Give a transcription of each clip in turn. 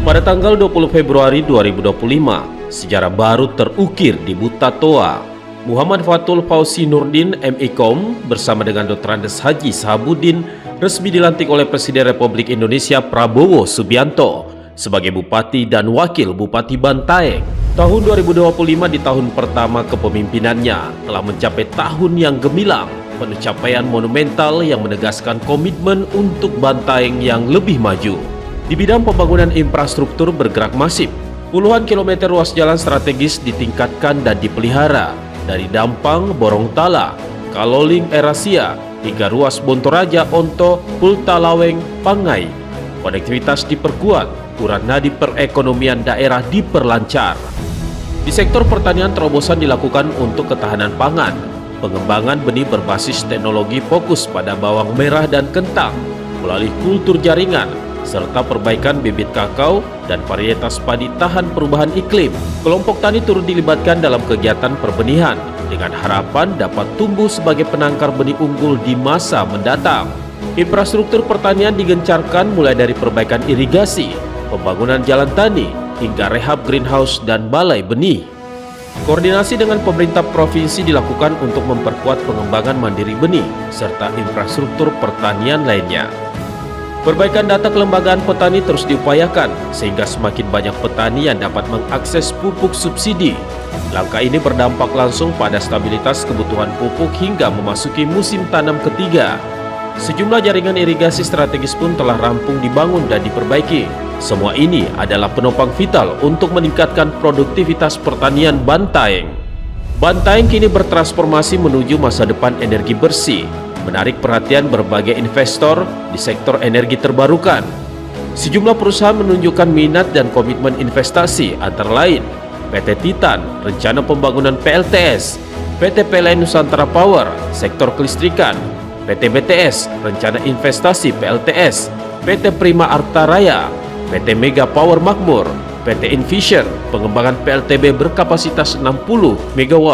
Pada tanggal 20 Februari 2025, sejarah baru terukir di Buta Toa. Muhammad Fatul Fauzi Nurdin MIKOM bersama dengan Dr. Andes Haji Sahabuddin resmi dilantik oleh Presiden Republik Indonesia Prabowo Subianto sebagai Bupati dan Wakil Bupati Bantaeng. Tahun 2025 di tahun pertama kepemimpinannya telah mencapai tahun yang gemilang, penuh capaian monumental yang menegaskan komitmen untuk Bantaeng yang lebih maju. Di bidang pembangunan infrastruktur bergerak masif, puluhan kilometer ruas jalan strategis ditingkatkan dan dipelihara, dari Dampang, Borontala, Kaloling, Erasia, hingga ruas Bontoraja, Onto, Pultalaweng, Pangai. Konektivitas diperkuat, ukuran nadi perekonomian daerah diperlancar. Di sektor pertanian, terobosan dilakukan untuk ketahanan pangan, pengembangan benih berbasis teknologi fokus pada bawang merah dan kentang, melalui kultur jaringan, serta perbaikan bibit kakao dan varietas padi tahan perubahan iklim. Kelompok tani turut dilibatkan dalam kegiatan perbenihan dengan harapan dapat tumbuh sebagai penangkar benih unggul di masa mendatang. Infrastruktur pertanian digencarkan mulai dari perbaikan irigasi, pembangunan jalan tani, hingga rehab greenhouse dan balai benih. Koordinasi dengan pemerintah provinsi dilakukan untuk memperkuat pengembangan mandiri benih serta infrastruktur pertanian lainnya. Perbaikan data kelembagaan petani terus diupayakan sehingga semakin banyak petani yang dapat mengakses pupuk subsidi. Langkah ini berdampak langsung pada stabilitas kebutuhan pupuk hingga memasuki musim tanam ketiga. Sejumlah jaringan irigasi strategis pun telah rampung dibangun dan diperbaiki. Semua ini adalah penopang vital untuk meningkatkan produktivitas pertanian Bantaeng. Bantaeng kini bertransformasi menuju masa depan energi bersih, menarik perhatian berbagai investor di sektor energi terbarukan. Sejumlah perusahaan menunjukkan minat dan komitmen investasi, antara lain PT Titan, rencana pembangunan PLTS, PT PLN Nusantara Power, sektor kelistrikan, PT BTS, rencana investasi PLTS, PT Prima Arta Raya, PT Mega Power Makmur, PT Envision, pengembangan PLTB berkapasitas 60 MW.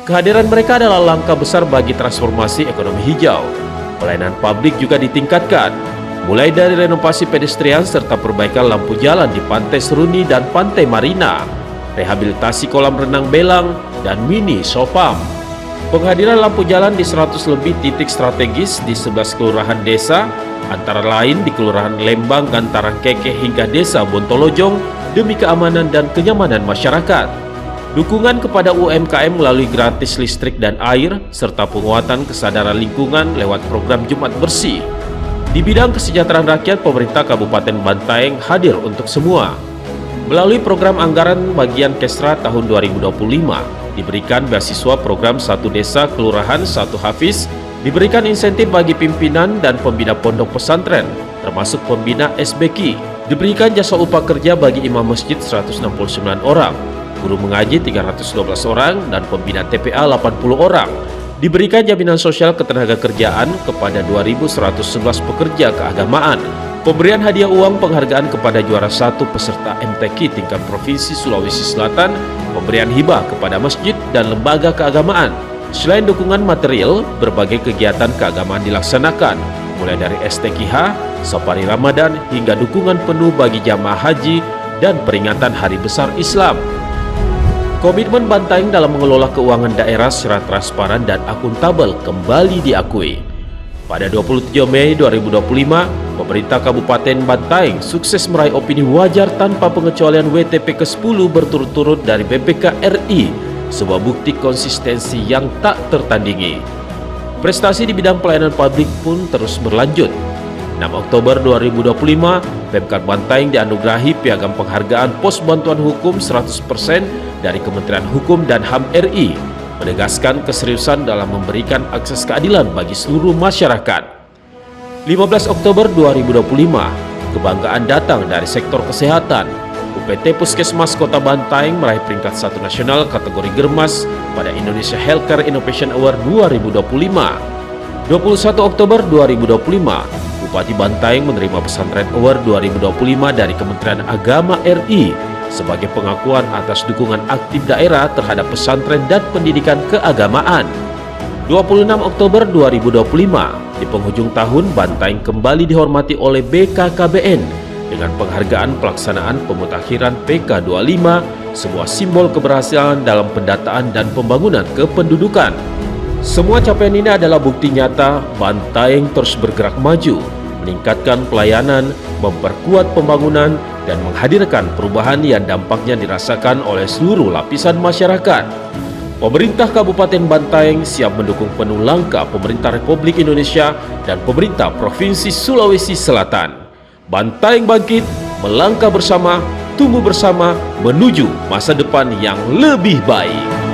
Kehadiran mereka adalah langkah besar bagi transformasi ekonomi hijau. Pelayanan publik juga ditingkatkan, mulai dari renovasi pedestrian serta perbaikan lampu jalan di Pantai Seruni dan Pantai Marina, rehabilitasi kolam renang Belang, dan mini Sopam. Penghadiran lampu jalan di 100 lebih titik strategis di 11 kelurahan desa, antara lain di Kelurahan Lembang, Gantarang Keke hingga Desa Bontolojong, demi keamanan dan kenyamanan masyarakat. Dukungan kepada UMKM melalui gratis listrik dan air, serta penguatan kesadaran lingkungan lewat program Jumat Bersih. Di bidang kesejahteraan rakyat, pemerintah Kabupaten Bantaeng hadir untuk semua. Melalui program anggaran bagian Kesra tahun 2025, diberikan beasiswa program Satu Desa Kelurahan Satu Hafiz, diberikan insentif bagi pimpinan dan pembina pondok pesantren, termasuk pembina SBK, diberikan jasa upah kerja bagi imam masjid 169 orang, guru mengaji 312 orang, dan pembina TPA 80 orang. Diberikan jaminan sosial ketenagakerjaan kepada 2.111 pekerja keagamaan. Pemberian hadiah uang penghargaan kepada juara 1 peserta MTQ tingkat Provinsi Sulawesi Selatan. Pemberian hibah kepada masjid dan lembaga keagamaan. Selain dukungan material, berbagai kegiatan keagamaan dilaksanakan, mulai dari STQH, Safari Ramadan, hingga dukungan penuh bagi jamaah haji dan peringatan Hari Besar Islam. Komitmen Bantaeng dalam mengelola keuangan daerah secara transparan dan akuntabel kembali diakui. Pada 27 Mei 2025, pemerintah Kabupaten Bantaeng sukses meraih opini wajar tanpa pengecualian WTP ke-10 berturut-turut dari BPK RI, sebuah bukti konsistensi yang tak tertandingi. Prestasi di bidang pelayanan publik pun terus berlanjut. 6 Oktober 2025, Pemkab Bantaeng dianugerahi Piagam Penghargaan Pos Bantuan Hukum 100% dari Kementerian Hukum dan HAM RI, menegaskan keseriusan dalam memberikan akses keadilan bagi seluruh masyarakat. 15 Oktober 2025, kebanggaan datang dari sektor kesehatan. UPT Puskesmas Kota Bantaeng meraih peringkat 1 nasional kategori Germas pada Indonesia Healthcare Innovation Award 2025. 21 Oktober 2025, Bupati Bantaeng menerima Pesantren Award 2025 dari Kementerian Agama RI sebagai pengakuan atas dukungan aktif daerah terhadap pesantren dan pendidikan keagamaan. 26 Oktober 2025, di penghujung tahun, Bantaeng kembali dihormati oleh BKKBN dengan penghargaan pelaksanaan pemutakhiran PK25, sebuah simbol keberhasilan dalam pendataan dan pembangunan kependudukan. Semua capaian ini adalah bukti nyata Bantaeng terus bergerak maju, meningkatkan pelayanan, memperkuat pembangunan, dan menghadirkan perubahan yang dampaknya dirasakan oleh seluruh lapisan masyarakat. Pemerintah Kabupaten Bantaeng siap mendukung penuh langkah pemerintah Republik Indonesia dan pemerintah Provinsi Sulawesi Selatan. Bantaeng bangkit, melangkah bersama, tumbuh bersama, menuju masa depan yang lebih baik.